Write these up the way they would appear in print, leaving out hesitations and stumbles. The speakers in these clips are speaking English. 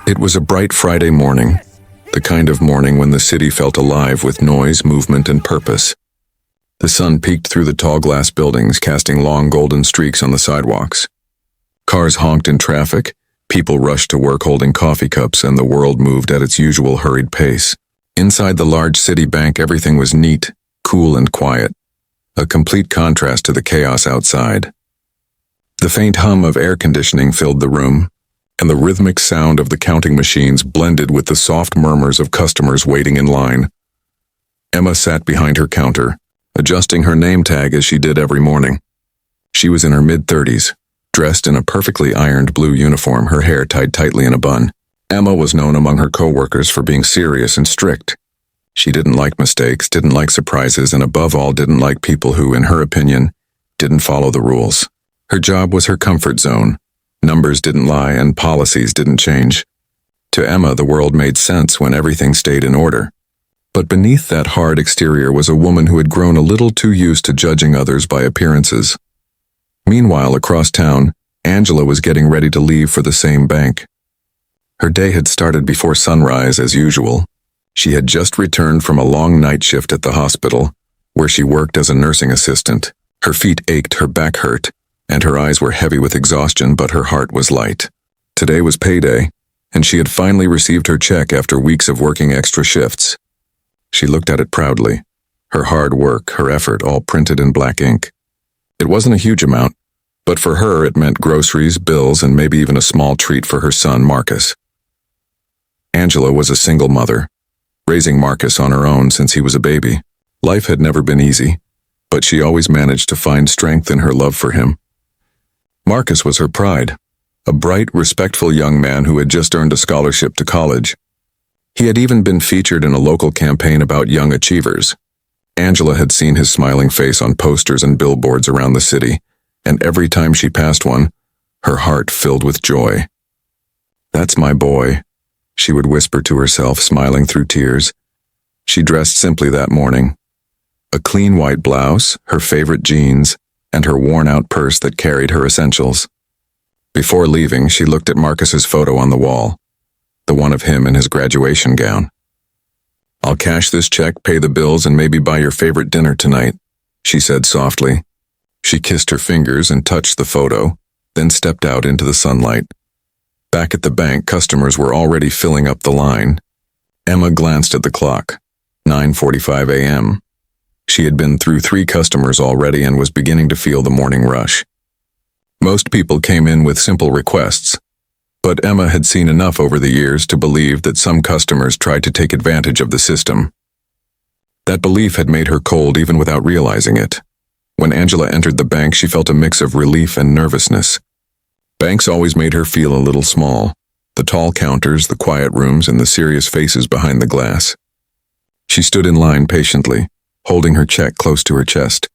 It was a bright Friday morning, the kind of morning when the city felt alive with noise, movement, and purpose. The sun peeked through the tall glass buildings, casting long golden streaks on the sidewalks. Cars honked in traffic, people rushed to work holding coffee cups, and the world moved at its usual hurried pace. Inside the large city bank, everything was neat, cool, and quiet, a complete contrast to the chaos outside. The faint hum of air conditioning filled the room, and the rhythmic sound of the counting machines blended with the soft murmurs of customers waiting in line. Emma sat behind her counter, adjusting her name tag as she did every morning. She was in her mid-30s, dressed in a perfectly ironed blue uniform, her hair tied tightly in a bun. Emma was known among her coworkers for being serious and strict. She didn't like mistakes, didn't like surprises, and above all didn't like people who, in her opinion, didn't follow the rules. Her job was her comfort zone. Numbers didn't lie and policies didn't change. To Emma, the world made sense when everything stayed in order. But beneath that hard exterior was a woman who had grown a little too used to judging others by appearances. Meanwhile, across town, Angela was getting ready to leave for the same bank. Her day had started before sunrise as usual. She had just returned from a long night shift at the hospital, where she worked as a nursing assistant. Her feet ached, her back hurt, and her eyes were heavy with exhaustion, but her heart was light. Today was payday, and she had finally received her check after weeks of working extra shifts. She looked at it proudly, her hard work, her effort, all printed in black ink. It wasn't a huge amount, but for her it meant groceries, bills, and maybe even a small treat for her son, Marcus. Angela was a single mother, raising Marcus on her own since he was a baby. Life had never been easy, but she always managed to find strength in her love for him. Marcus was her pride, a bright, respectful young man who had just earned a scholarship to college. He had even been featured in a local campaign about young achievers. Angela had seen his smiling face on posters and billboards around the city, and every time she passed one, her heart filled with joy. "That's my boy," she would whisper to herself, smiling through tears. She dressed simply that morning. A clean white blouse, her favorite jeans, and her worn-out purse that carried her essentials. Before leaving, she looked at Marcus's photo on the wall, the one of him in his graduation gown. "I'll cash this check, pay the bills, and maybe buy your favorite dinner tonight," she said softly. She kissed her fingers and touched the photo, then stepped out into the sunlight. Back at the bank, customers were already filling up the line. Emma glanced at the clock. 9:45 a.m. She had been through 3 customers already and was beginning to feel the morning rush. Most people came in with simple requests, but Emma had seen enough over the years to believe that some customers tried to take advantage of the system. That belief had made her cold even without realizing it. When Angela entered the bank, she felt a mix of relief and nervousness. Banks always made her feel a little small, the tall counters, the quiet rooms, and the serious faces behind the glass. She stood in line patiently, holding her check close to her chest.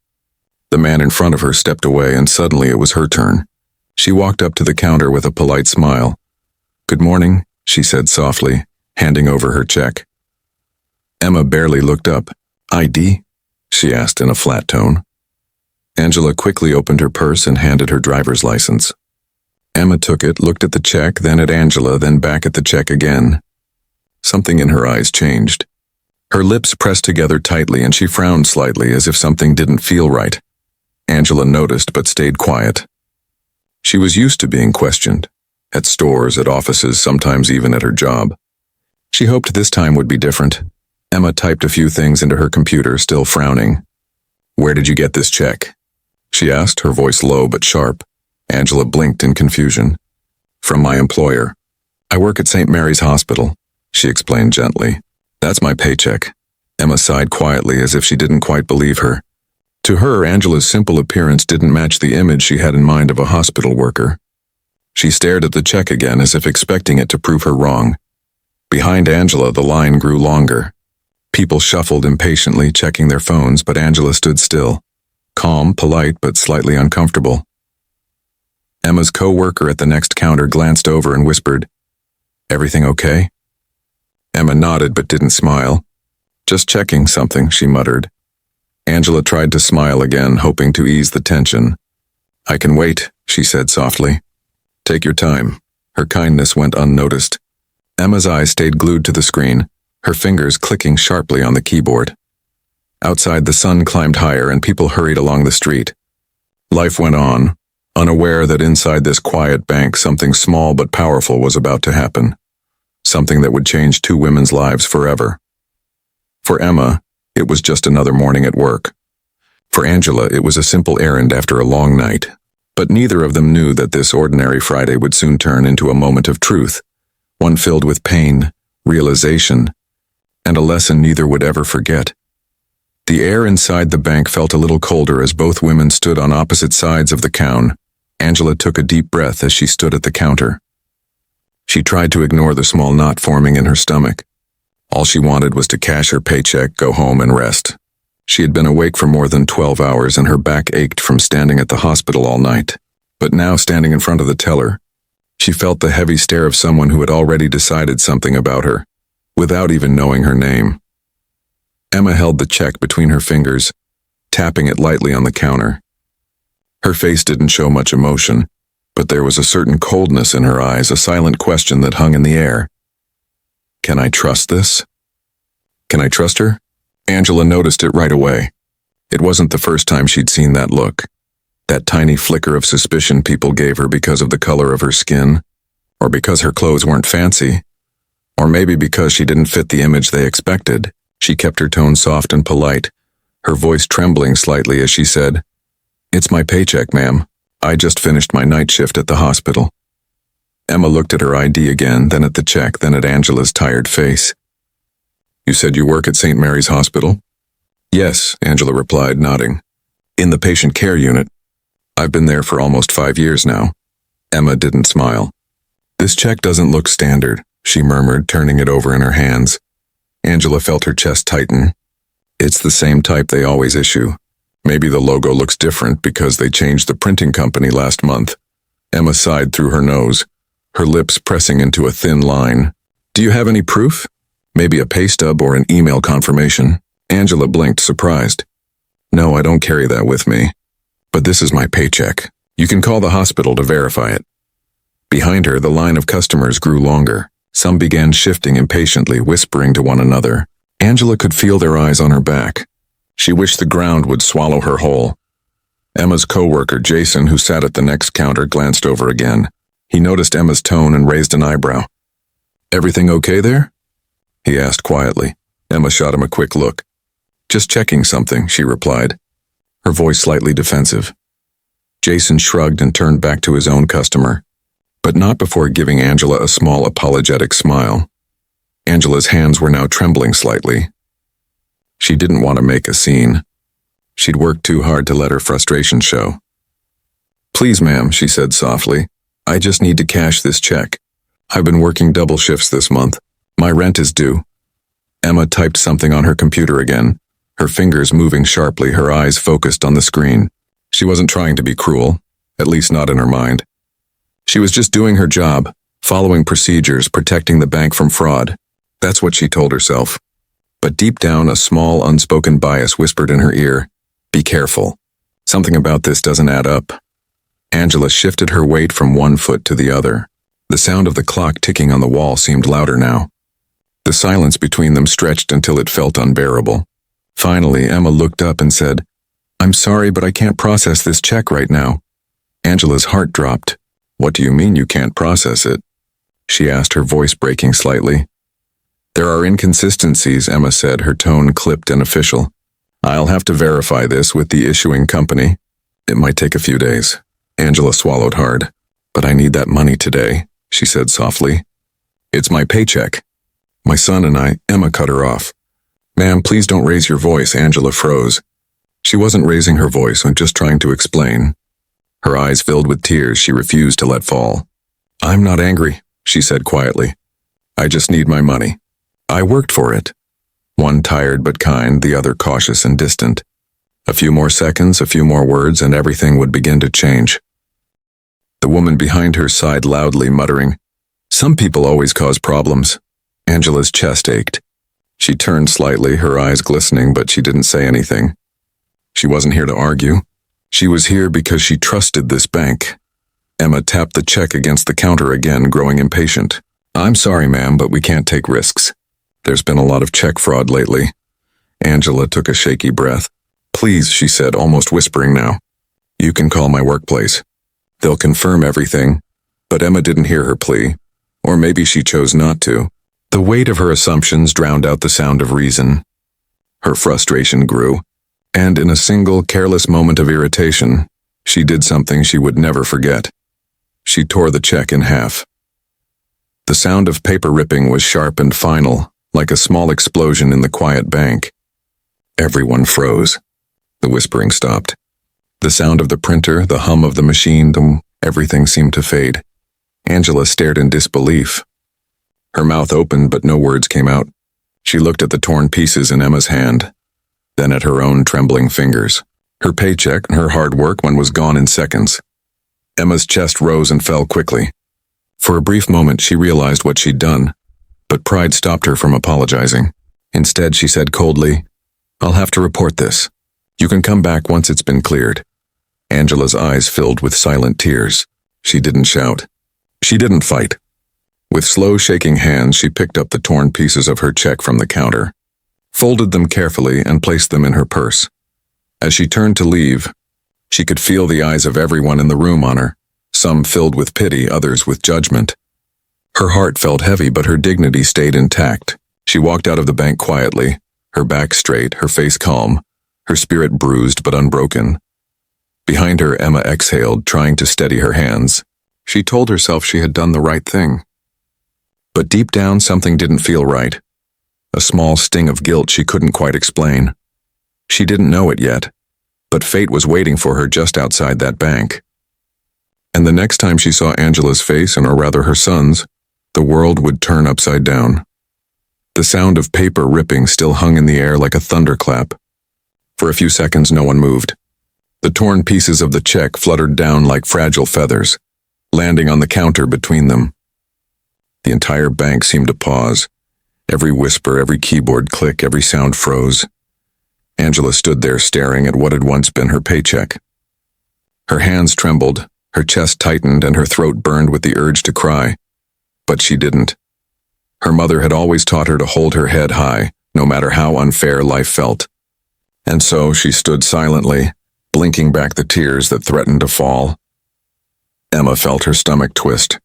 The man in front of her stepped away, and suddenly it was her turn. She walked up to the counter with a polite smile. "Good morning," she said softly, handing over her check. Emma barely looked up. "ID?" she asked in a flat tone. Angela quickly opened her purse and handed her driver's license. Emma took it, looked at the check, then at Angela, then back at the check again. Something in her eyes changed. Her lips pressed together tightly, and she frowned slightly as if something didn't feel right. Angela noticed but stayed quiet. She was used to being questioned, at stores, at offices, sometimes even at her job. She hoped this time would be different. Emma typed a few things into her computer, still frowning. "Where did you get this check?" she asked, her voice low but sharp. Angela blinked in confusion. "From my employer. I work at St. Mary's Hospital," she explained gently. "That's my paycheck." Emma sighed quietly as if she didn't quite believe her. To her, Angela's simple appearance didn't match the image she had in mind of a hospital worker. She stared at the check again as if expecting it to prove her wrong. Behind Angela, the line grew longer. People shuffled impatiently, checking their phones, but Angela stood still, calm, polite, but slightly uncomfortable. Emma's co-worker at the next counter glanced over and whispered, "Everything okay?" Emma nodded but didn't smile. "Just checking something," she muttered. Angela tried to smile again, hoping to ease the tension. "I can wait," she said softly. "Take your time." Her kindness went unnoticed. Emma's eyes stayed glued to the screen, her fingers clicking sharply on the keyboard. Outside, the sun climbed higher and people hurried along the street. Life went on, unaware that inside this quiet bank something small but powerful was about to happen. Something that would change two women's lives forever. For Emma, it was just another morning at work. For Angela, it was a simple errand after a long night. But neither of them knew that this ordinary Friday would soon turn into a moment of truth, one filled with pain, realization, and a lesson neither would ever forget. The air inside the bank felt a little colder as both women stood on opposite sides of the counter. Angela took a deep breath as she stood at the counter. She tried to ignore the small knot forming in her stomach. All she wanted was to cash her paycheck, go home, and rest. She had been awake for more than 12 hours and her back ached from standing at the hospital all night. But now, standing in front of the teller, she felt the heavy stare of someone who had already decided something about her, without even knowing her name. Emma held the check between her fingers, tapping it lightly on the counter. Her face didn't show much emotion, but there was a certain coldness in her eyes, a silent question that hung in the air. Can I trust this? Can I trust her? Angela noticed it right away. It wasn't the first time she'd seen that look. That tiny flicker of suspicion people gave her because of the color of her skin, or because her clothes weren't fancy, or maybe because she didn't fit the image they expected. She kept her tone soft and polite, her voice trembling slightly as she said, "It's my paycheck, ma'am. I just finished my night shift at the hospital." Emma looked at her ID again, then at the check, then at Angela's tired face. "You said you work at St. Mary's Hospital?" "Yes," Angela replied, nodding. "In the patient care unit. I've been there for almost 5 years now." Emma didn't smile. "This check doesn't look standard," she murmured, turning it over in her hands. Angela felt her chest tighten. "It's the same type they always issue. Maybe the logo looks different because they changed the printing company last month." Emma sighed through her nose, her lips pressing into a thin line. "Do you have any proof? Maybe a pay stub or an email confirmation?" Angela blinked, surprised. "No, I don't carry that with me. But this is my paycheck. You can call the hospital to verify it." Behind her, the line of customers grew longer. Some began shifting impatiently, whispering to one another. Angela could feel their eyes on her back. She wished the ground would swallow her whole. Emma's co-worker, Jason, who sat at the next counter, glanced over again. He noticed Emma's tone and raised an eyebrow. "Everything okay there?" he asked quietly. Emma shot him a quick look. "Just checking something," she replied, her voice slightly defensive. Jason shrugged and turned back to his own customer, but not before giving Angela a small apologetic smile. Angela's hands were now trembling slightly. She didn't want to make a scene. She'd worked too hard to let her frustration show. "Please, ma'am," she said softly. "I just need to cash this check. I've been working double shifts this month. My rent is due." Emma typed something on her computer again, her fingers moving sharply, her eyes focused on the screen. She wasn't trying to be cruel, at least not in her mind. She was just doing her job, following procedures, protecting the bank from fraud. That's what she told herself. But deep down, a small, unspoken bias whispered in her ear, "Be careful. Something about this doesn't add up." Angela shifted her weight from one foot to the other. The sound of the clock ticking on the wall seemed louder now. The silence between them stretched until it felt unbearable. Finally, Emma looked up and said, "I'm sorry, but I can't process this check right now." Angela's heart dropped. "What do you mean you can't process it?" she asked, her voice breaking slightly. "There are inconsistencies," Emma said, her tone clipped and official. "I'll have to verify this with the issuing company. It might take a few days." Angela swallowed hard. "But I need that money today," she said softly. "It's my paycheck. My son and I—" Emma cut her off. "Ma'am, please don't raise your voice." Angela froze. She wasn't raising her voice, and just trying to explain. Her eyes filled with tears she refused to let fall. "I'm not angry," she said quietly. "I just need my money. I worked for it." One tired but kind, the other cautious and distant. A few more seconds, a few more words, and everything would begin to change. The woman behind her sighed loudly, muttering, "Some people always cause problems." Angela's chest ached. She turned slightly, her eyes glistening, but she didn't say anything. She wasn't here to argue. She was here because she trusted this bank. Emma tapped the check against the counter again, growing impatient. I'm sorry, ma'am, but we can't take risks. There's been a lot of check fraud lately. Angela took a shaky breath. Please, she said, almost whispering now. You can call my workplace. They'll confirm everything. But Emma didn't hear her plea. Or maybe she chose not to. The weight of her assumptions drowned out the sound of reason. Her frustration grew, and in a single careless moment of irritation, she did something she would never forget. She tore the check in half. The sound of paper ripping was sharp and final, like a small explosion in the quiet bank. Everyone froze. The whispering stopped. The sound of the printer, the hum of the machine, everything seemed to fade. Angela stared in disbelief. Her mouth opened, but no words came out. She looked at the torn pieces in Emma's hand, then at her own trembling fingers. Her paycheck, her hard work, was gone in seconds. Emma's chest rose and fell quickly. For a brief moment, she realized what she'd done, but pride stopped her from apologizing. Instead, she said coldly, I'll have to report this. You can come back once it's been cleared. Angela's eyes filled with silent tears. She didn't shout. She didn't fight. With slow, shaking hands, she picked up the torn pieces of her check from the counter, folded them carefully, and placed them in her purse. As she turned to leave, she could feel the eyes of everyone in the room on her, some filled with pity, others with judgment. Her heart felt heavy, but her dignity stayed intact. She walked out of the bank quietly, her back straight, her face calm, her spirit bruised but unbroken. Behind her, Emma exhaled, trying to steady her hands. She told herself she had done the right thing. But deep down, something didn't feel right. A small sting of guilt she couldn't quite explain. She didn't know it yet, but fate was waiting for her just outside that bank. And the next time she saw Angela's face, or rather her son's, the world would turn upside down. The sound of paper ripping still hung in the air like a thunderclap. For a few seconds, no one moved. The torn pieces of the check fluttered down like fragile feathers, landing on the counter between them. The entire bank seemed to pause. Every whisper, every keyboard click, every sound froze. Angela stood there staring at what had once been her paycheck. Her hands trembled, her chest tightened, and her throat burned with the urge to cry. But she didn't. Her mother had always taught her to hold her head high, no matter how unfair life felt. And so she stood silently, blinking back the tears that threatened to fall. Emma felt her stomach twist.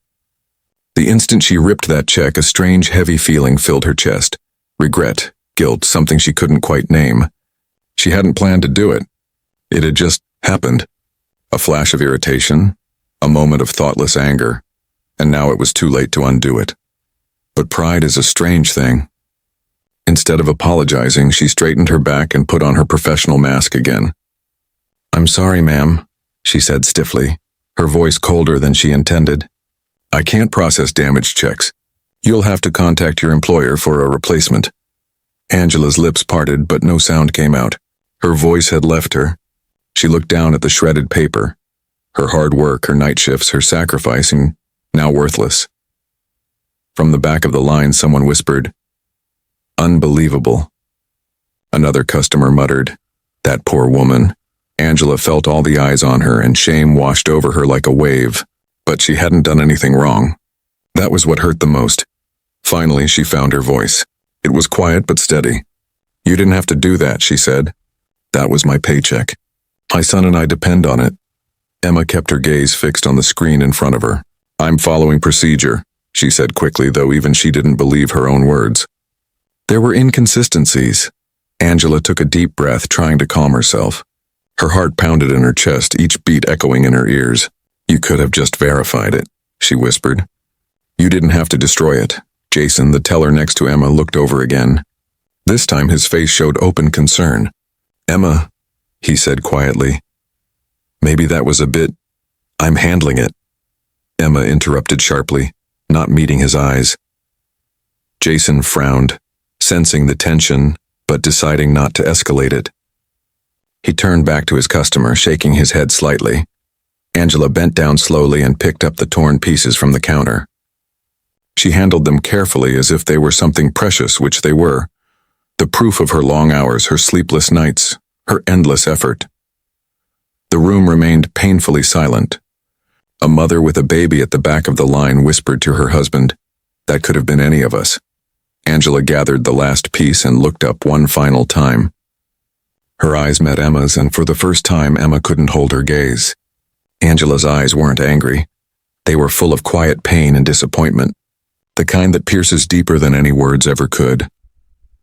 The instant she ripped that check, a strange, heavy feeling filled her chest. Regret, guilt, something she couldn't quite name. She hadn't planned to do it. It had just happened. A flash of irritation, a moment of thoughtless anger, and now it was too late to undo it. But pride is a strange thing. Instead of apologizing, she straightened her back and put on her professional mask again. I'm sorry, ma'am, she said stiffly, her voice colder than she intended. I can't process damaged checks. You'll have to contact your employer for a replacement. Angela's lips parted, but no sound came out. Her voice had left her. She looked down at the shredded paper. Her hard work, her night shifts, her sacrificing, now worthless. From the back of the line, someone whispered, Unbelievable. Another customer muttered, That poor woman. Angela felt all the eyes on her, and shame washed over her like a wave. But she hadn't done anything wrong. That was what hurt the most. Finally, she found her voice. It was quiet but steady. You didn't have to do that, she said. That was my paycheck. My son and I depend on it. Emma kept her gaze fixed on the screen in front of her. I'm following procedure, she said quickly, though even she didn't believe her own words. There were inconsistencies. Angela took a deep breath, trying to calm herself. Her heart pounded in her chest, each beat echoing in her ears. You could have just verified it, she whispered. You didn't have to destroy it. Jason, the teller next to Emma, looked over again. This time his face showed open concern. Emma, he said quietly. Maybe that was a bit. I'm handling it. Emma interrupted sharply, not meeting his eyes. Jason frowned, sensing the tension, but deciding not to escalate it. He turned back to his customer, shaking his head slightly. Angela bent down slowly and picked up the torn pieces from the counter. She handled them carefully as if they were something precious, which they were. The proof of her long hours, her sleepless nights, her endless effort. The room remained painfully silent. A mother with a baby at the back of the line whispered to her husband, That could have been any of us. Angela gathered the last piece and looked up one final time. Her eyes met Emma's, and for the first time Emma couldn't hold her gaze. Angela's eyes weren't angry. They were full of quiet pain and disappointment, the kind that pierces deeper than any words ever could.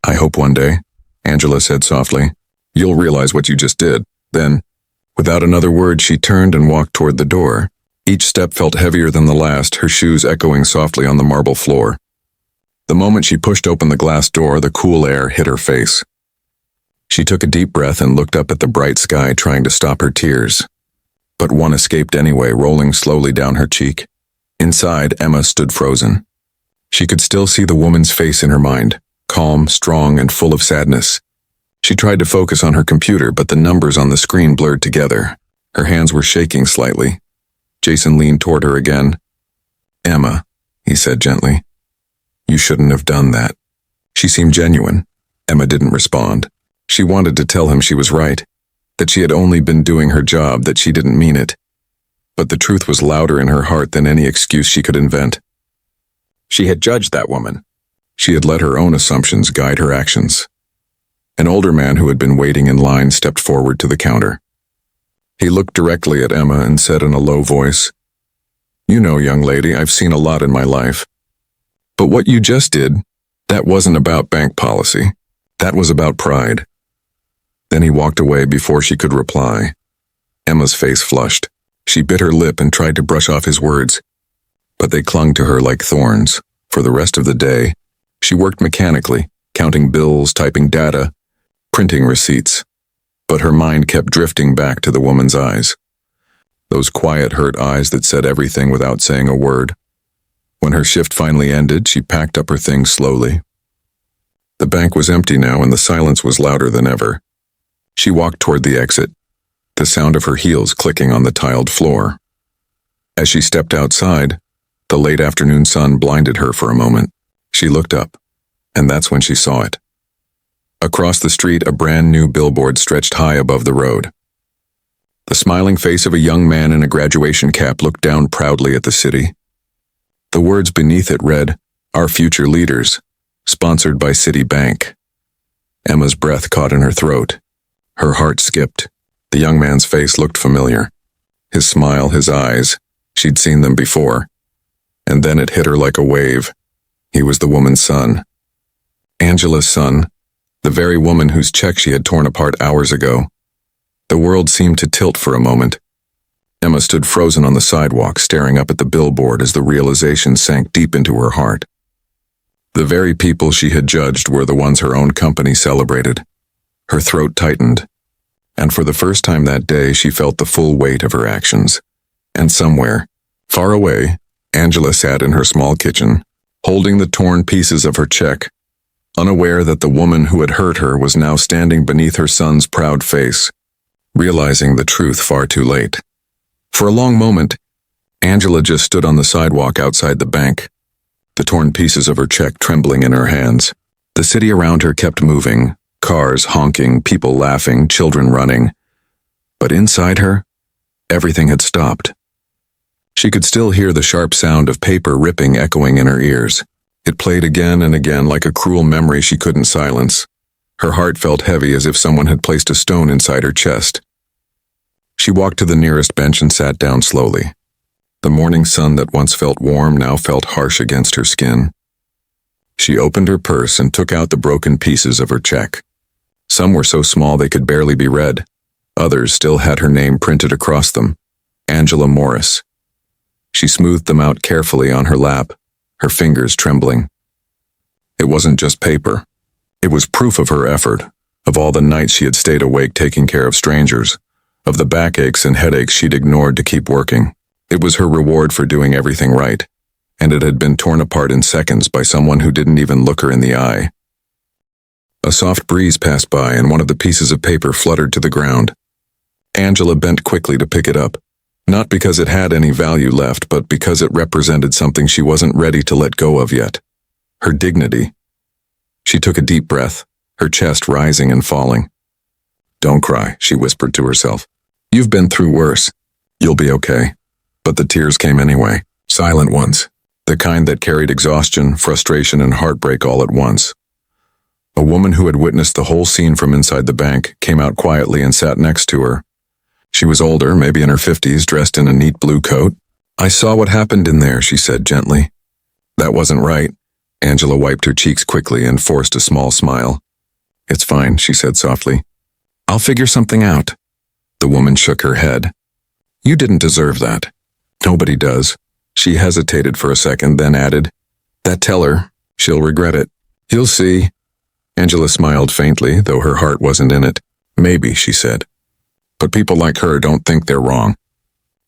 "I hope one day," Angela said softly, "you'll realize what you just did." Then, without another word, she turned and walked toward the door. Each step felt heavier than the last, her shoes echoing softly on the marble floor. The moment she pushed open the glass door, the cool air hit her face. She took a deep breath and looked up at the bright sky, trying to stop her tears. But one escaped anyway, rolling slowly down her cheek. Inside, Emma stood frozen. She could still see the woman's face in her mind, calm, strong, and full of sadness. She tried to focus on her computer, but the numbers on the screen blurred together. Her hands were shaking slightly. Jason leaned toward her again. "Emma," he said gently, "you shouldn't have done that." She seemed genuine. Emma didn't respond. She wanted to tell him she was right, that she had only been doing her job, that she didn't mean it. But the truth was louder in her heart than any excuse she could invent. She had judged that woman. She had let her own assumptions guide her actions. An older man who had been waiting in line stepped forward to the counter. He looked directly at Emma and said in a low voice, "You know, young lady, I've seen a lot in my life. But what you just did, that wasn't about bank policy. That was about pride." Then he walked away before she could reply. Emma's face flushed. She bit her lip and tried to brush off his words, but they clung to her like thorns. For the rest of the day, she worked mechanically, counting bills, typing data, printing receipts. But her mind kept drifting back to the woman's eyes. Those quiet, hurt eyes that said everything without saying a word. When her shift finally ended, she packed up her things slowly. The bank was empty now, and the silence was louder than ever. She walked toward the exit, the sound of her heels clicking on the tiled floor. As she stepped outside, the late afternoon sun blinded her for a moment. She looked up, and that's when she saw it. Across the street, a brand new billboard stretched high above the road. The smiling face of a young man in a graduation cap looked down proudly at the city. The words beneath it read, "Our future leaders, sponsored by Citibank." Emma's breath caught in her throat. Her heart skipped. The young man's face looked familiar. His smile, his eyes, she'd seen them before. And then it hit her like a wave. He was the woman's son. Angela's son, the very woman whose check she had torn apart hours ago. The world seemed to tilt for a moment. Emma stood frozen on the sidewalk, staring up at the billboard as the realization sank deep into her heart. The very people she had judged were the ones her own company celebrated. Her throat tightened, and for the first time that day she felt the full weight of her actions. And somewhere, far away, Angela sat in her small kitchen, holding the torn pieces of her check, unaware that the woman who had hurt her was now standing beneath her son's proud face, realizing the truth far too late. For a long moment, Angela just stood on the sidewalk outside the bank, the torn pieces of her check trembling in her hands. The city around her kept moving, cars honking, people laughing, children running. But inside her, everything had stopped. She could still hear the sharp sound of paper ripping echoing in her ears. It played again and again like a cruel memory she couldn't silence. Her heart felt heavy as if someone had placed a stone inside her chest. She walked to the nearest bench and sat down slowly. The morning sun that once felt warm now felt harsh against her skin. She opened her purse and took out the broken pieces of her check. Some were so small they could barely be read. Others still had her name printed across them, Angela Morris. She smoothed them out carefully on her lap, her fingers trembling. It wasn't just paper. It was proof of her effort, of all the nights she had stayed awake taking care of strangers, of the backaches and headaches she'd ignored to keep working. It was her reward for doing everything right, and it had been torn apart in seconds by someone who didn't even look her in the eye. A soft breeze passed by and one of the pieces of paper fluttered to the ground. Angela bent quickly to pick it up, not because it had any value left, but because it represented something she wasn't ready to let go of yet. Her dignity. She took a deep breath, her chest rising and falling. "Don't cry," she whispered to herself. "You've been through worse. You'll be okay." But the tears came anyway, silent ones. the kind that carried exhaustion, frustration, and heartbreak all at once. A woman who had witnessed the whole scene from inside the bank came out quietly and sat next to her. She was older, maybe in her 50s, dressed in a neat blue coat. "I saw what happened in there," she said gently. "That wasn't right." Angela wiped her cheeks quickly and forced a small smile. "It's fine," she said softly. "I'll figure something out." The woman shook her head. "You didn't deserve that." "Nobody does." She hesitated for a second, then added, "That teller, she'll regret it." "You'll see." Angela smiled faintly, though her heart wasn't in it. "Maybe," she said. "But people like her don't think they're wrong.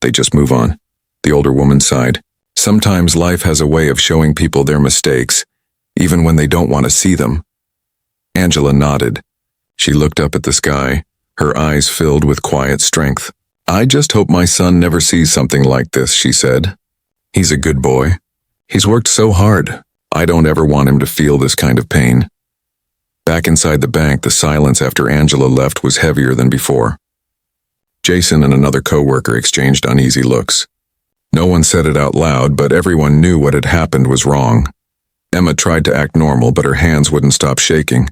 They just move on." The older woman sighed. "Sometimes life has a way of showing people their mistakes, even when they don't want to see them." Angela nodded. She looked up at the sky, her eyes filled with quiet strength. "I just hope my son never sees something like this," she said. "He's a good boy. He's worked so hard. I don't ever want him to feel this kind of pain." Back inside the bank, the silence after Angela left was heavier than before. Jason and another coworker exchanged uneasy looks. No one said it out loud, but everyone knew what had happened was wrong. Emma tried to act normal, but her hands wouldn't stop shaking.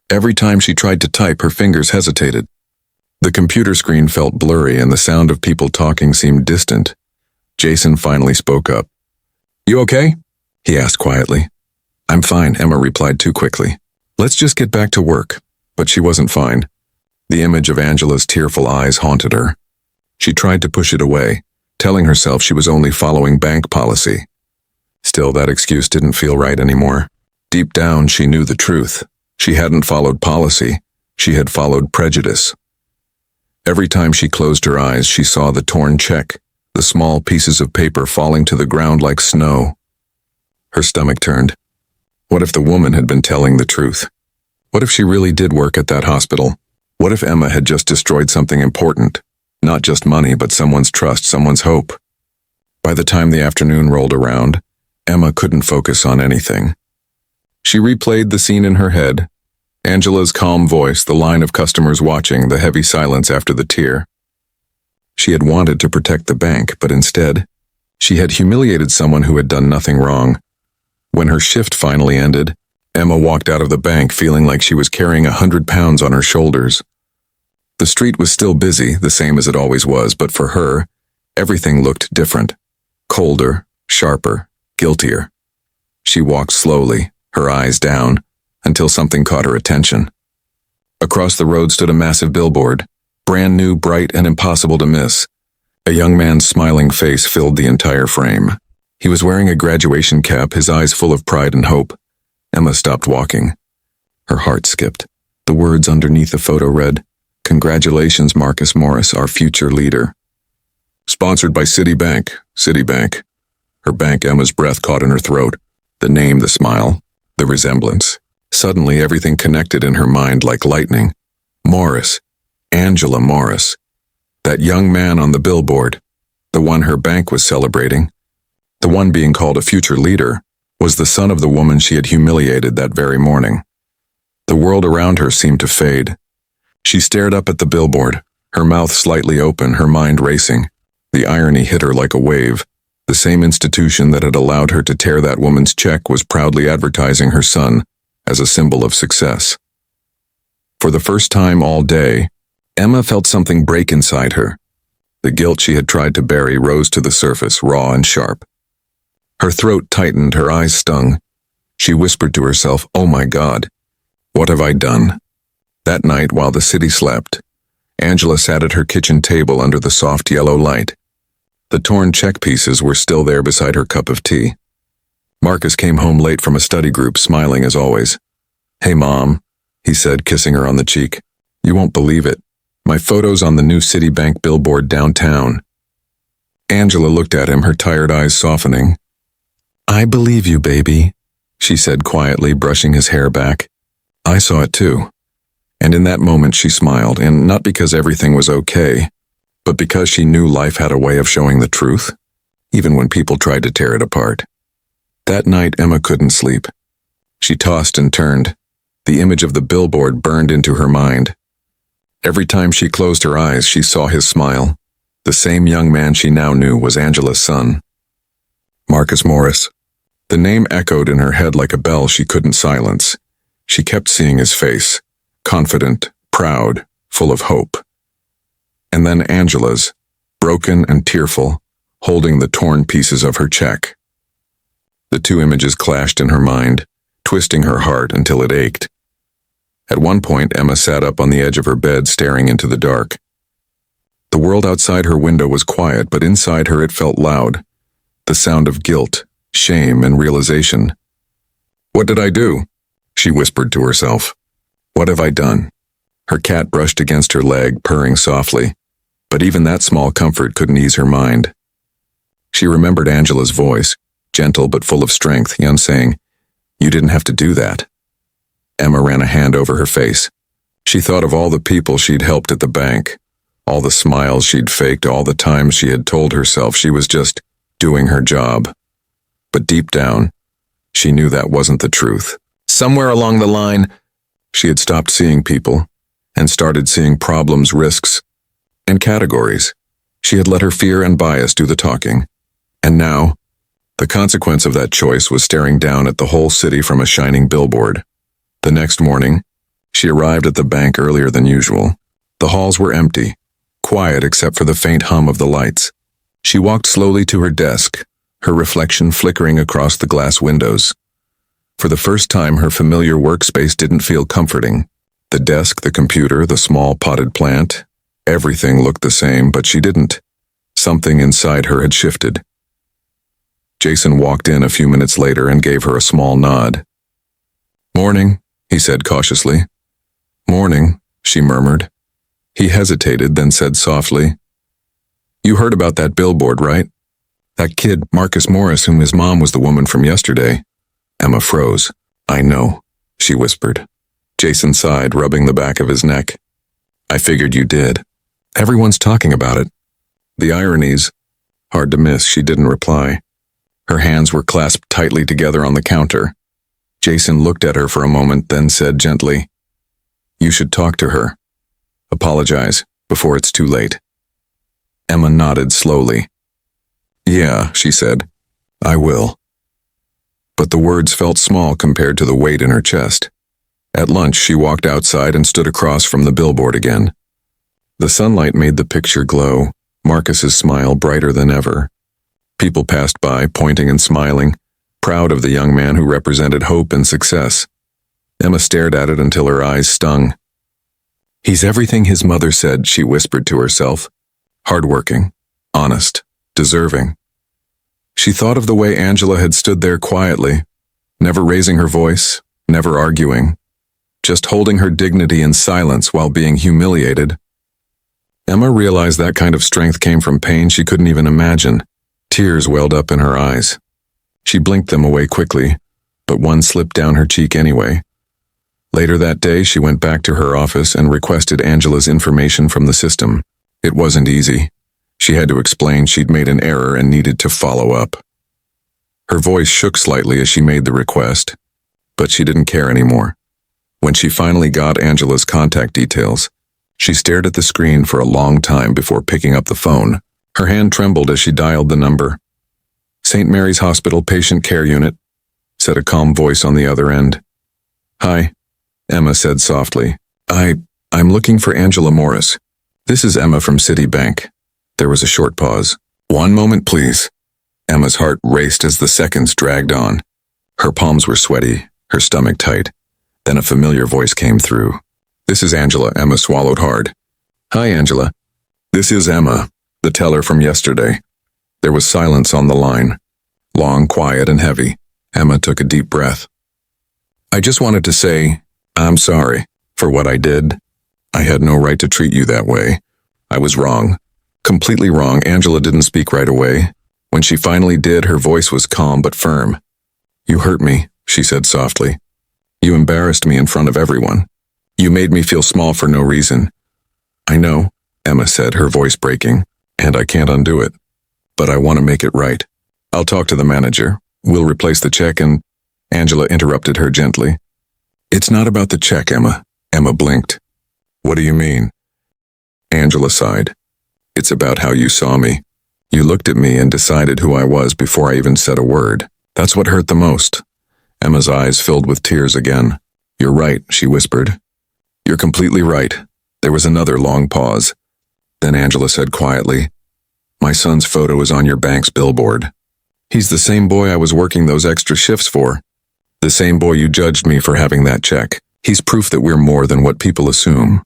Every time she tried to type, her fingers hesitated. The computer screen felt blurry, and the sound of people talking seemed distant. Jason finally spoke up. "You okay?" he asked quietly. "I'm fine," Emma replied too quickly. "Let's just get back to work." But she wasn't fine. The image of Angela's tearful eyes haunted her. She tried to push it away, telling herself she was only following bank policy. Still, that excuse didn't feel right anymore. Deep down, she knew the truth. She hadn't followed policy. She had followed prejudice. Every time she closed her eyes, she saw the torn check, the small pieces of paper falling to the ground like snow. Her stomach turned. What if the woman had been telling the truth? What if she really did work at that hospital? What if Emma had just destroyed something important? Not just money, but someone's trust, someone's hope. By the time the afternoon rolled around, Emma couldn't focus on anything. She replayed the scene in her head. Angela's calm voice, the line of customers watching, the heavy silence after the tear. She had wanted to protect the bank, but instead, she had humiliated someone who had done nothing wrong. When her shift finally ended, Emma walked out of the bank feeling like she was carrying 100 pounds on her shoulders. The street was still busy, the same as it always was, but for her, everything looked different. Colder, sharper, guiltier. She walked slowly, her eyes down, until something caught her attention. Across the road stood a massive billboard, brand new, bright, and impossible to miss. A young man's smiling face filled the entire frame. He was wearing a graduation cap, his eyes full of pride and hope. Emma stopped walking. Her heart skipped. The words underneath the photo read, "Congratulations, Marcus Morris, our future leader." Sponsored by Citibank. Citibank. Her bank, Emma's breath caught in her throat. The name, the smile, the resemblance. Suddenly, everything connected in her mind like lightning. Morris. Angela Morris. That young man on the billboard. The one her bank was celebrating. The one being called a future leader was the son of the woman she had humiliated that very morning. The world around her seemed to fade. She stared up at the billboard, her mouth slightly open, her mind racing. The irony hit her like a wave. The same institution that had allowed her to tear that woman's check was proudly advertising her son as a symbol of success. For the first time all day, Emma felt something break inside her. The guilt she had tried to bury rose to the surface, raw and sharp. Her throat tightened, her eyes stung. She whispered to herself, "Oh my God, what have I done?" That night, while the city slept, Angela sat at her kitchen table under the soft yellow light. The torn check pieces were still there beside her cup of tea. Marcus came home late from a study group, smiling as always. "Hey, Mom," he said, kissing her on the cheek. "You won't believe it. My photo's on the new Citibank billboard downtown." Angela looked at him, her tired eyes softening. "I believe you, baby," she said quietly, brushing his hair back. "I saw it too." And in that moment she smiled, and not because everything was okay, but because she knew life had a way of showing the truth, even when people tried to tear it apart. That night Emma couldn't sleep. She tossed and turned. The image of the billboard burned into her mind. Every time she closed her eyes, she saw his smile. The same young man she now knew was Angela's son. Marcus Morris, The name echoed in her head like a bell she couldn't silence. She kept seeing his face, confident, proud, full of hope. And then Angela's, broken and tearful, holding the torn pieces of her check. The two images clashed in her mind, twisting her heart until it ached. At one point, Emma sat up on the edge of her bed, staring into the dark. The world outside her window was quiet, but inside her it felt loud. The sound of guilt, shame, and realization. "What did I do?" she whispered to herself. "What have I done?" Her cat brushed against her leg, purring softly, but even that small comfort couldn't ease her mind. She remembered Angela's voice, gentle but full of strength, saying, "You didn't have to do that." Emma ran a hand over her face. She thought of all the people she'd helped at the bank, all the smiles she'd faked, all the times she had told herself she was just doing her job. But deep down, she knew that wasn't the truth. Somewhere along the line, she had stopped seeing people and started seeing problems, risks, and categories. She had let her fear and bias do the talking. And now, the consequence of that choice was staring down at the whole city from a shining billboard. The next morning, she arrived at the bank earlier than usual. The halls were empty, quiet except for the faint hum of the lights. She walked slowly to her desk, her reflection flickering across the glass windows. For the first time, her familiar workspace didn't feel comforting. The desk, the computer, the small potted plant, everything looked the same, but she didn't. Something inside her had shifted. Jason walked in a few minutes later and gave her a small nod. "Morning," he said cautiously. "Morning," she murmured. He hesitated, then said softly, "You heard about that billboard, right? That kid, Marcus Morris, whom his mom was the woman from yesterday." Emma froze. "I know," she whispered. Jason sighed, rubbing the back of his neck. "I figured you did. Everyone's talking about it." The ironies, hard to miss, she didn't reply. Her hands were clasped tightly together on the counter. Jason looked at her for a moment, then said gently, "You should talk to her. Apologize before it's too late." Emma nodded slowly. "Yeah," she said, "I will." But the words felt small compared to the weight in her chest. At lunch, she walked outside and stood across from the billboard again. The sunlight made the picture glow, Marcus's smile brighter than ever. People passed by, pointing and smiling, proud of the young man who represented hope and success. Emma stared at it until her eyes stung. "He's everything his mother said," she whispered to herself. "Hardworking, honest, deserving." She thought of the way Angela had stood there quietly, never raising her voice, never arguing, just holding her dignity in silence while being humiliated. Emma realized that kind of strength came from pain she couldn't even imagine. Tears welled up in her eyes. She blinked them away quickly, but one slipped down her cheek anyway. Later that day, she went back to her office and requested Angela's information from the system. It wasn't easy. She had to explain she'd made an error and needed to follow up. Her voice shook slightly as she made the request, but she didn't care anymore. When she finally got Angela's contact details, she stared at the screen for a long time before picking up the phone. Her hand trembled as she dialed the number. "St. Mary's Hospital Patient Care Unit," said a calm voice on the other end. "Hi," Emma said softly. I'm looking for Angela Morris. This is Emma from Citibank." There was a short pause. "One moment, please." Emma's heart raced as the seconds dragged on. Her palms were sweaty, her stomach tight. Then a familiar voice came through. "This is Angela." Emma swallowed hard. "Hi, Angela." "This is Emma, the teller from yesterday." There was silence on the line. Long, quiet, and heavy. Emma took a deep breath. "I just wanted to say, I'm sorry for what I did. I had no right to treat you that way. I was wrong. Completely wrong." Angela didn't speak right away. When she finally did, her voice was calm but firm. "You hurt me," she said softly. "You embarrassed me in front of everyone. You made me feel small for no reason." "I know," Emma said, her voice breaking, "and I can't undo it. But I want to make it right. I'll talk to the manager. We'll replace the check and—" Angela interrupted her gently. "It's not about the check, Emma." Emma blinked. "What do you mean?" Angela sighed. "It's about how you saw me. You looked at me and decided who I was before I even said a word. That's what hurt the most. Emma's eyes filled with tears again. You're right, she whispered. You're completely right. There was another long pause. Then Angela said quietly, My son's photo is on your bank's billboard. He's the same boy I was working those extra shifts for. The same boy you judged me for having that check. He's proof that we're more than what people assume.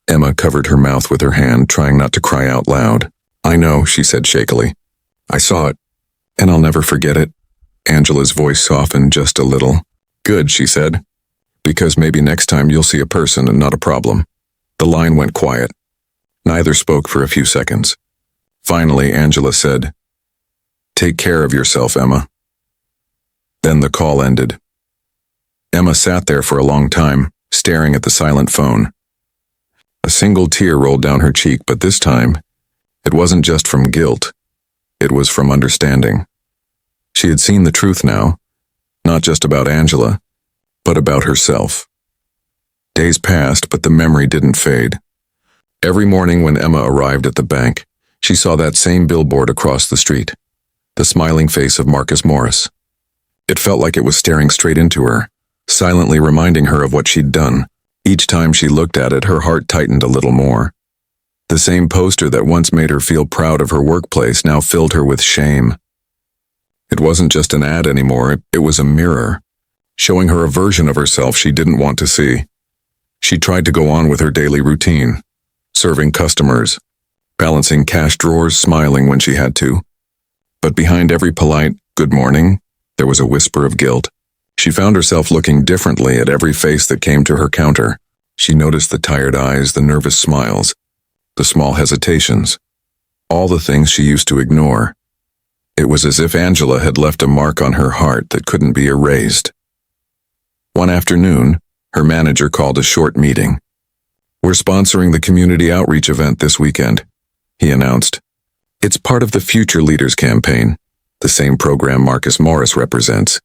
Emma covered her mouth with her hand, trying not to cry out loud. I know, she said shakily. I saw it, and I'll never forget it. Angela's voice softened just a little. Good, she said. Because maybe next time you'll see a person and not a problem. The line went quiet. Neither spoke for a few seconds. Finally, Angela said, Take care of yourself, Emma. Then the call ended. Emma sat there for a long time, staring at the silent phone. A single tear rolled down her cheek, but this time, it wasn't just from guilt. It was from understanding. She had seen the truth now, not just about Angela, but about herself. Days passed, but the memory didn't fade. Every morning when Emma arrived at the bank, she saw that same billboard across the street, the smiling face of Marcus Morris. It felt like it was staring straight into her, silently reminding her of what she'd done. Each time she looked at it, her heart tightened a little more. The same poster that once made her feel proud of her workplace now filled her with shame. It wasn't just an ad anymore, it was a mirror, showing her a version of herself she didn't want to see. She tried to go on with her daily routine, serving customers, balancing cash drawers, smiling when she had to. But behind every polite, good morning, there was a whisper of guilt. She found herself looking differently at every face that came to her counter. She noticed the tired eyes, the nervous smiles, the small hesitations, all the things she used to ignore. It was as if Angela had left a mark on her heart that couldn't be erased. One afternoon, her manager called a short meeting. We're sponsoring the community outreach event this weekend, he announced. It's part of the Future Leaders campaign, the same program Marcus Morris represents.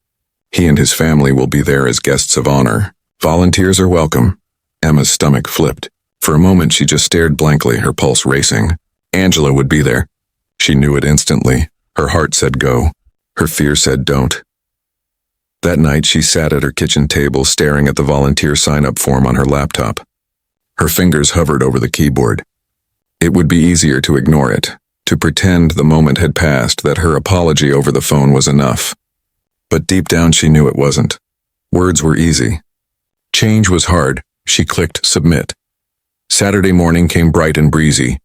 He and his family will be there as guests of honor. Volunteers are welcome. Emma's stomach flipped. For a moment, she just stared blankly, her pulse racing. Angela would be there. She knew it instantly. Her heart said go. Her fear said don't. That night, she sat at her kitchen table, staring at the volunteer sign-up form on her laptop. Her fingers hovered over the keyboard. It would be easier to ignore it, to pretend the moment had passed, that her apology over the phone was enough. But deep down she knew it wasn't. Words were easy. Change was hard. She clicked submit. Saturday morning came bright and breezy.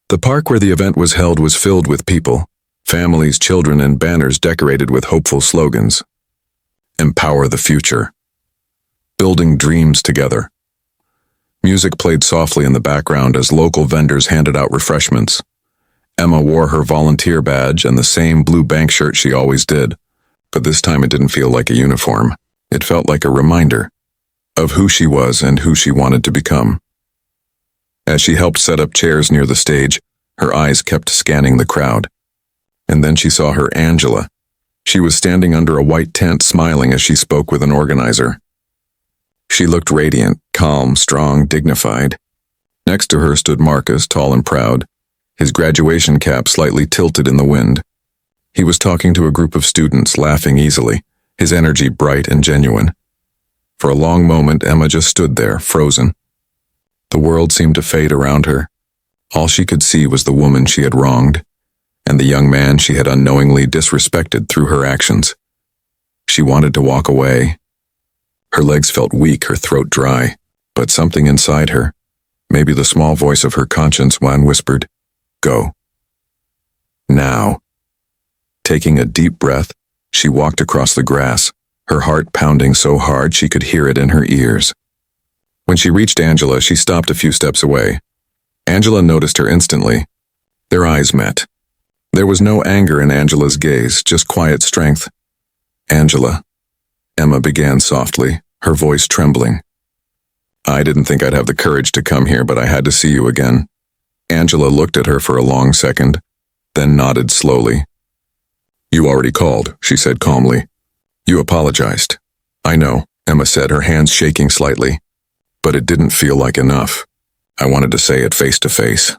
The park where the event was held was filled with people, families, children, and banners decorated with hopeful slogans. Empower the future. Building dreams together. Music played softly in the background as local vendors handed out refreshments. Emma wore her volunteer badge and the same blue bank shirt she always did, but this time it didn't feel like a uniform. It felt like a reminder of who she was and who she wanted to become. As she helped set up chairs near the stage, her eyes kept scanning the crowd. And then she saw her Angela. She was standing under a white tent, smiling as she spoke with an organizer. She looked radiant, calm, strong, dignified. Next to her stood Marcus, tall and proud, his graduation cap slightly tilted in the wind. He was talking to a group of students, laughing easily, his energy bright and genuine. For a long moment, Emma just stood there, frozen. The world seemed to fade around her. All she could see was the woman she had wronged, and the young man she had unknowingly disrespected through her actions. She wanted to walk away. Her legs felt weak, her throat dry, but something inside her, maybe the small voice of her conscience, whispered, "Go. Now." Taking a deep breath, she walked across the grass, her heart pounding so hard she could hear it in her ears. When she reached Angela, she stopped a few steps away. Angela noticed her instantly. Their eyes met. There was no anger in Angela's gaze, just quiet strength. "Angela," Emma began softly, her voice trembling. "I didn't think I'd have the courage to come here, but I had to see you again." Angela looked at her for a long second, then nodded slowly. "You already called," she said calmly. "You apologized." "I know," Emma said, her hands shaking slightly. "But it didn't feel like enough. I wanted to say it face to face."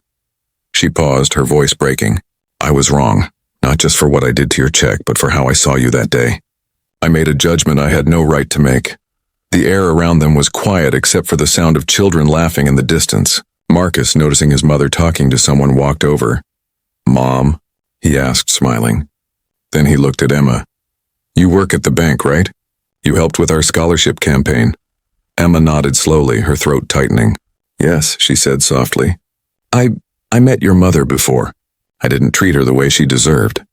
She paused, her voice breaking. "I was wrong, not just for what I did to your check, but for how I saw you that day. I made a judgment I had no right to make. The air around them was quiet except for the sound of children laughing in the distance. Marcus, noticing his mother talking to someone, walked over. "Mom?" he asked, smiling. Then he looked at Emma. "You work at the bank, right? You helped with our scholarship campaign." Emma nodded slowly, her throat tightening. "Yes," she said softly. I met your mother before. I didn't treat her the way she deserved."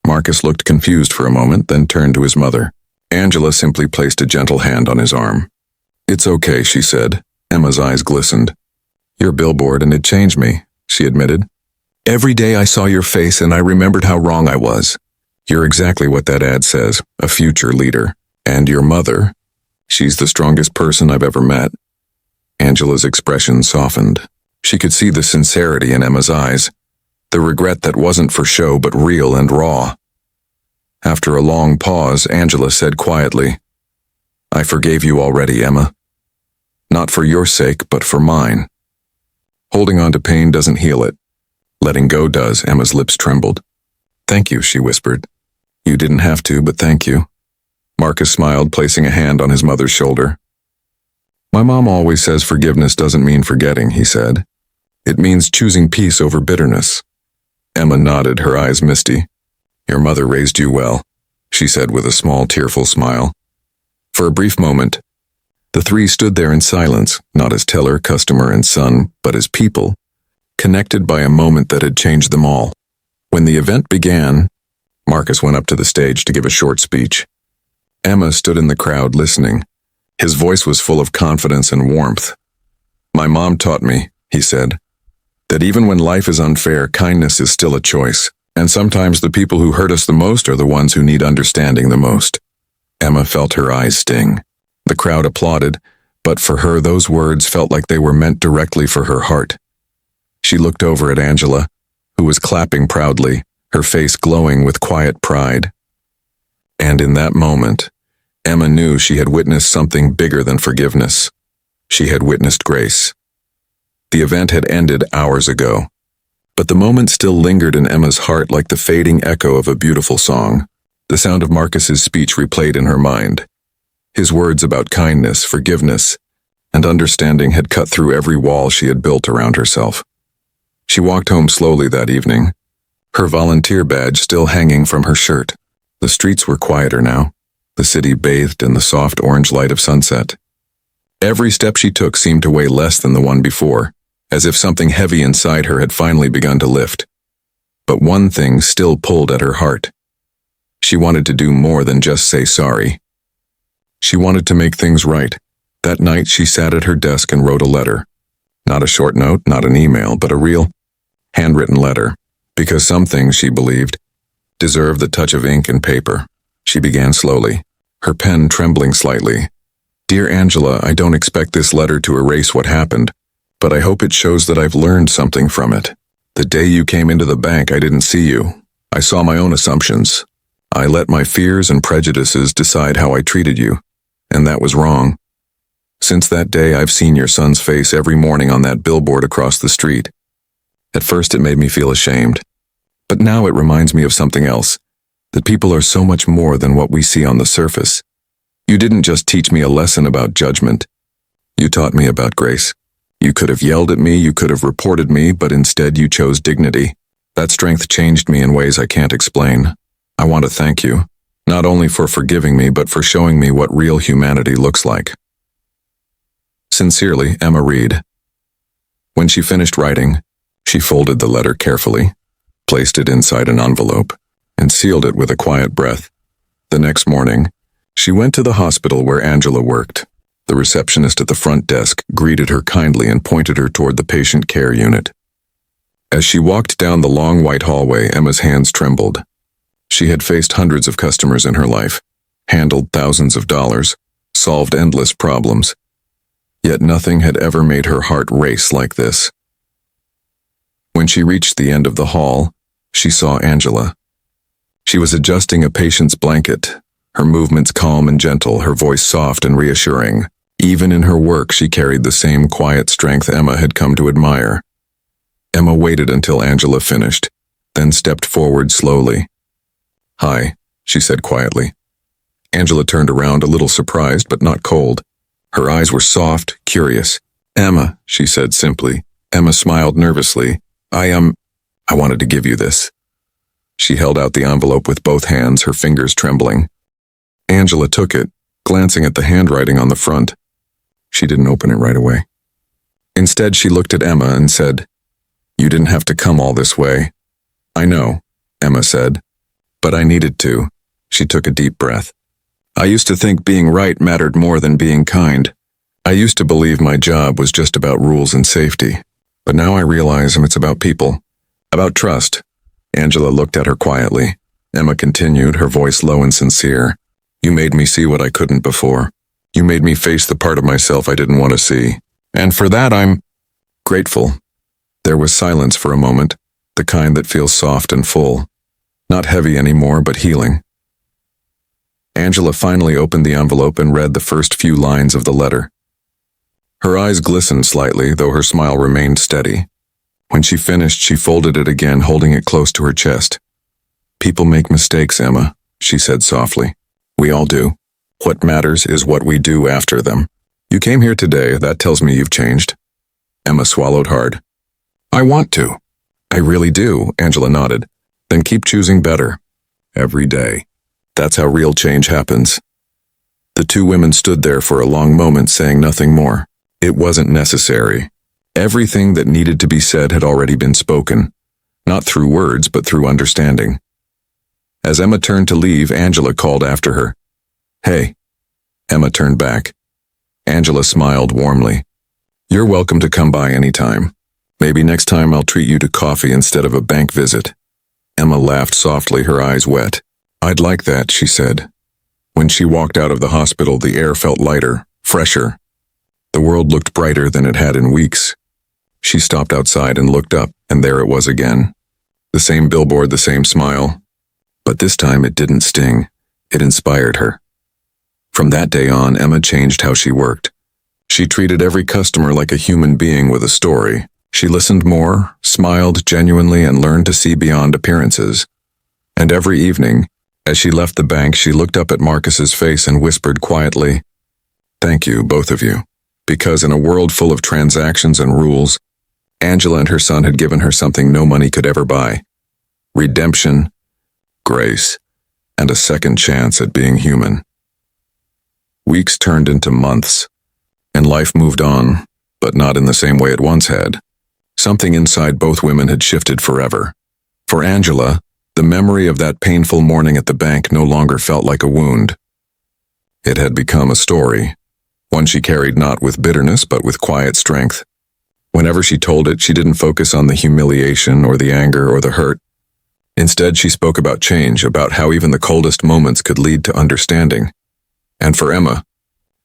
Marcus looked confused for a moment, then turned to his mother. Angela simply placed a gentle hand on his arm. "It's okay," she said. Emma's eyes glistened. "You're Billboard and it changed me," she admitted. "Every day I saw your face and I remembered how wrong I was. You're exactly what that ad says, a future leader. And your mother, she's the strongest person I've ever met." Angela's expression softened. She could see the sincerity in Emma's eyes, the regret that wasn't for show but real and raw. After a long pause, Angela said quietly, "I forgave you already, Emma. Not for your sake, but for mine. Holding on to pain doesn't heal it. Letting go does." Emma's lips trembled. "Thank you," she whispered. "You didn't have to, but thank you." Marcus smiled, placing a hand on his mother's shoulder. "My mom always says forgiveness doesn't mean forgetting," he said. "It means choosing peace over bitterness." Emma nodded, her eyes misty. "Your mother raised you well," she said with a small, tearful smile. For a brief moment, the three stood there in silence, not as teller, customer, and son, but as people, connected by a moment that had changed them all. When the event began, Marcus went up to the stage to give a short speech. Emma stood in the crowd listening. His voice was full of confidence and warmth. "My mom taught me," he said, "that even when life is unfair, kindness is still a choice, and sometimes the people who hurt us the most are the ones who need understanding the most." Emma felt her eyes sting. The crowd applauded, but for her those words felt like they were meant directly for her heart. She looked over at Angela, who was clapping proudly, her face glowing with quiet pride. And in that moment, Emma knew she had witnessed something bigger than forgiveness. She had witnessed grace. The event had ended hours ago, but the moment still lingered in Emma's heart like the fading echo of a beautiful song. The sound of Marcus's speech replayed in her mind. His words about kindness, forgiveness, and understanding had cut through every wall she had built around herself. She walked home slowly that evening, her volunteer badge still hanging from her shirt. The streets were quieter now, the city bathed in the soft orange light of sunset. Every step she took seemed to weigh less than the one before, as if something heavy inside her had finally begun to lift. But one thing still pulled at her heart. She wanted to do more than just say sorry. She wanted to make things right. That night she sat at her desk and wrote a letter. Not a short note, not an email, but a real, handwritten letter. Because some things, she believed, deserved the touch of ink and paper. She began slowly, her pen trembling slightly. "Dear Angela, I don't expect this letter to erase what happened, but I hope it shows that I've learned something from it. The day you came into the bank, I didn't see you. I saw my own assumptions. I let my fears and prejudices decide how I treated you, and that was wrong. Since that day, I've seen your son's face every morning on that billboard across the street. At first, it made me feel ashamed, but now it reminds me of something else, that people are so much more than what we see on the surface. You didn't just teach me a lesson about judgment. You taught me about grace. You could have yelled at me, you could have reported me, but instead you chose dignity. That strength changed me in ways I can't explain. I want to thank you, not only for forgiving me, but for showing me what real humanity looks like. Sincerely, Emma Reed." When she finished writing, she folded the letter carefully, placed it inside an envelope, and sealed it with a quiet breath. The next morning, she went to the hospital where Angela worked. The receptionist at the front desk greeted her kindly and pointed her toward the patient care unit. As she walked down the long white hallway, Emma's hands trembled. She had faced hundreds of customers in her life, handled thousands of dollars, solved endless problems. Yet nothing had ever made her heart race like this. When she reached the end of the hall, she saw Angela. She was adjusting a patient's blanket, her movements calm and gentle, her voice soft and reassuring. Even in her work, she carried the same quiet strength Emma had come to admire. Emma waited until Angela finished, then stepped forward slowly. "Hi," she said quietly. Angela turned around, a little surprised but not cold. Her eyes were soft, curious. "Emma," she said simply. Emma smiled nervously. I wanted to give you this." She held out the envelope with both hands, her fingers trembling. Angela took it, glancing at the handwriting on the front. She didn't open it right away. Instead, she looked at Emma and said, "You didn't have to come all this way." "I know," Emma said, "but I needed to." She took a deep breath. "I used to think being right mattered more than being kind. I used to believe my job was just about rules and safety. But now I realize it's about people, about trust." Angela looked at her quietly. Emma continued, her voice low and sincere. "You made me see what I couldn't before. You made me face the part of myself I didn't want to see. And for that I'm grateful." There was silence for a moment, the kind that feels soft and full. Not heavy anymore, but healing. Angela finally opened the envelope and read the first few lines of the letter. Her eyes glistened slightly, though her smile remained steady. When she finished, she folded it again, holding it close to her chest. "People make mistakes, Emma," she said softly. "We all do. What matters is what we do after them. You came here today, that tells me you've changed." Emma swallowed hard. "I want to." "I really do," Angela nodded. "Then keep choosing better. Every day. That's how real change happens." The two women stood there for a long moment, saying nothing more. It wasn't necessary. Everything that needed to be said had already been spoken, not through words, but through understanding. As Emma turned to leave, Angela called after her. "Hey." Emma turned back. Angela smiled warmly. "You're welcome to come by anytime. Maybe next time I'll treat you to coffee instead of a bank visit." Emma laughed softly, her eyes wet. "I'd like that," she said. When she walked out of the hospital, the air felt lighter, fresher. The world looked brighter than it had in weeks. She stopped outside and looked up, and there it was again. The same billboard, the same smile. But this time it didn't sting. It inspired her. From that day on, Emma changed how she worked. She treated every customer like a human being with a story. She listened more, smiled genuinely, and learned to see beyond appearances. And every evening, as she left the bank, she looked up at Marcus's face and whispered quietly, "Thank you, both of you." Because in a world full of transactions and rules, Angela and her son had given her something no money could ever buy. Redemption, grace, and a second chance at being human. Weeks turned into months, and life moved on, but not in the same way it once had. Something inside both women had shifted forever. For Angela, the memory of that painful morning at the bank no longer felt like a wound. It had become a story, one she carried not with bitterness but with quiet strength. Whenever she told it, she didn't focus on the humiliation or the anger or the hurt. Instead, she spoke about change, about how even the coldest moments could lead to understanding. And for Emma,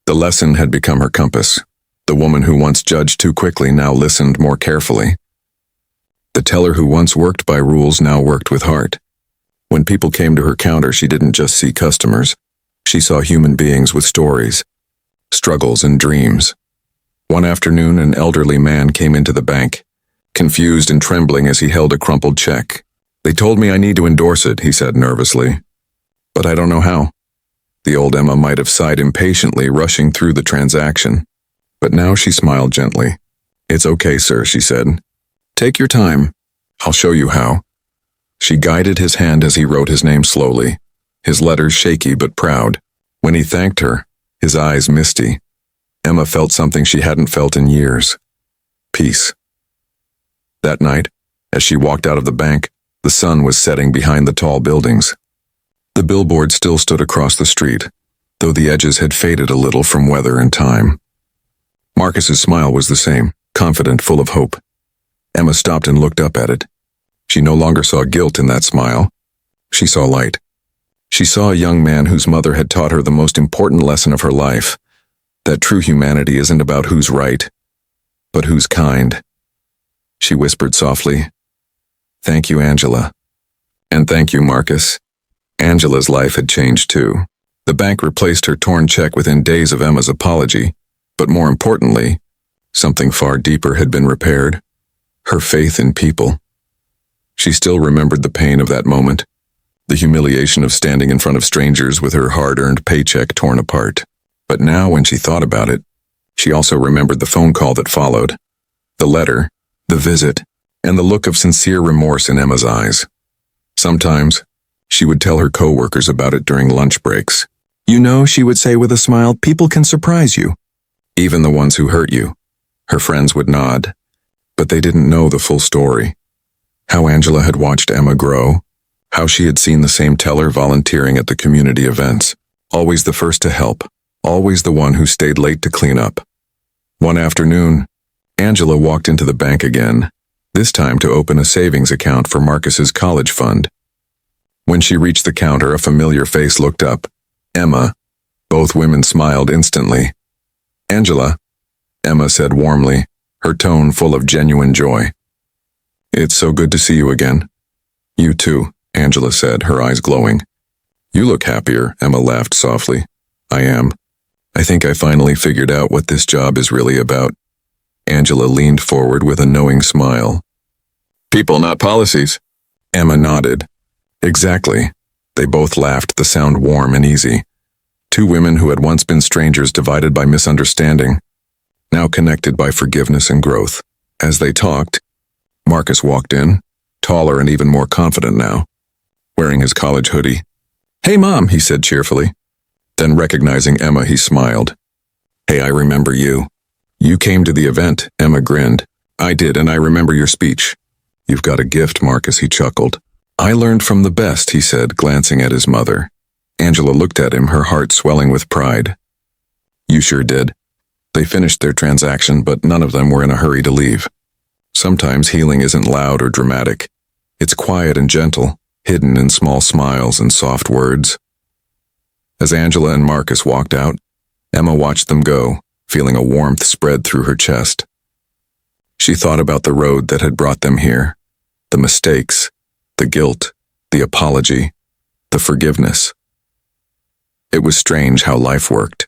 the lesson had become her compass. The woman who once judged too quickly now listened more carefully. The teller who once worked by rules now worked with heart. When people came to her counter, she didn't just see customers. She saw human beings with stories, struggles, and dreams. One afternoon, an elderly man came into the bank, confused and trembling as he held a crumpled check. "They told me I need to endorse it," he said nervously. "But I don't know how." The old Emma might have sighed impatiently, rushing through the transaction. But now she smiled gently. "It's okay, sir," she said. "Take your time. I'll show you how." She guided his hand as he wrote his name slowly, his letters shaky but proud. When he thanked her, his eyes misty, Emma felt something she hadn't felt in years. Peace. That night, as she walked out of the bank, the sun was setting behind the tall buildings. The billboard still stood across the street, though the edges had faded a little from weather and time. Marcus's smile was the same, confident, full of hope. Emma stopped and looked up at it. She no longer saw guilt in that smile. She saw light. She saw a young man whose mother had taught her the most important lesson of her life, that true humanity isn't about who's right, but who's kind. She whispered softly, "Thank you, Angela." "And thank you, Marcus." Angela's life had changed too. The bank replaced her torn check within days of Emma's apology, but more importantly, something far deeper had been repaired: her faith in people. She still remembered the pain of that moment, the the humiliation of standing in front of strangers with her hard-earned paycheck torn apart. But now, when she thought about it, she also remembered the phone call that followed, the letter, the visit, and the look of sincere remorse in Emma's eyes. Sometimes, she would tell her co-workers about it during lunch breaks. "You know," she would say with a smile, "people can surprise you. Even the ones who hurt you." Her friends would nod, but they didn't know the full story. How Angela had watched Emma grow, how she had seen the same teller volunteering at the community events, always the first to help, always the one who stayed late to clean up. One afternoon, Angela walked into the bank again, this time to open a savings account for Marcus's college fund. When she reached the counter, a familiar face looked up. Emma. Both women smiled instantly. "Angela," Emma said warmly, her tone full of genuine joy. "It's so good to see you again." "You too," Angela said, her eyes glowing. "You look happier," Emma laughed softly. "I am. I think I finally figured out what this job is really about." Angela leaned forward with a knowing smile. "People, not policies." Emma nodded. "Exactly." They both laughed, the sound warm and easy. Two women who had once been strangers divided by misunderstanding, now connected by forgiveness and growth. As they talked, Marcus walked in, taller and even more confident now, wearing his college hoodie. "Hey, Mom," he said cheerfully. Then recognizing Emma, he smiled. "Hey, I remember you. You came to the event," Emma grinned. "I did, and I remember your speech." "You've got a gift, Marcus," he chuckled. "I learned from the best," he said, glancing at his mother. Angela looked at him, her heart swelling with pride. "You sure did." They finished their transaction, but none of them were in a hurry to leave. Sometimes healing isn't loud or dramatic. It's quiet and gentle, hidden in small smiles and soft words. As Angela and Marcus walked out, Emma watched them go, feeling a warmth spread through her chest. She thought about the road that had brought them here, the mistakes, the guilt, the apology, the forgiveness. It was strange how life worked.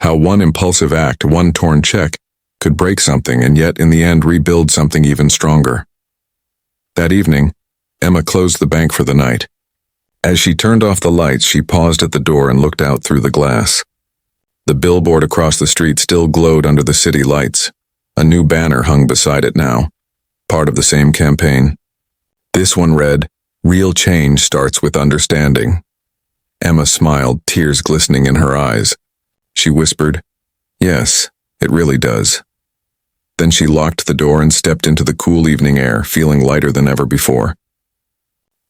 How one impulsive act, one torn check, could break something and yet in the end rebuild something even stronger. That evening, Emma closed the bank for the night. As she turned off the lights, she paused at the door and looked out through the glass. The billboard across the street still glowed under the city lights. A new banner hung beside it now, part of the same campaign. This one read, "Real change starts with understanding." Emma smiled, tears glistening in her eyes. She whispered, "Yes, it really does." Then she locked the door and stepped into the cool evening air, feeling lighter than ever before.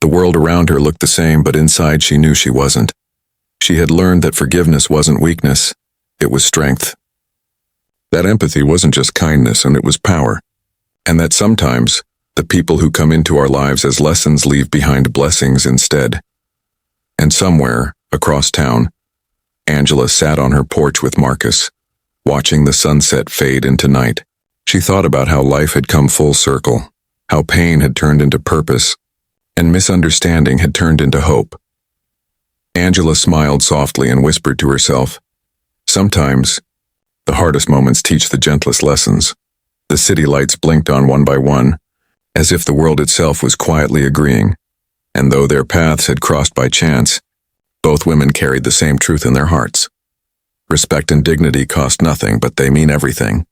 The world around her looked the same, but inside she knew she wasn't. She had learned that forgiveness wasn't weakness, it was strength. That empathy wasn't just kindness, and it was power. And that sometimes, the people who come into our lives as lessons leave behind blessings instead. And somewhere, across town, Angela sat on her porch with Marcus, watching the sunset fade into night. She thought about how life had come full circle, how pain had turned into purpose, and misunderstanding had turned into hope. Angela smiled softly and whispered to herself, "Sometimes, the hardest moments teach the gentlest lessons." The city lights blinked on one by one, as if the world itself was quietly agreeing. And though their paths had crossed by chance, both women carried the same truth in their hearts. Respect and dignity cost nothing, but they mean everything.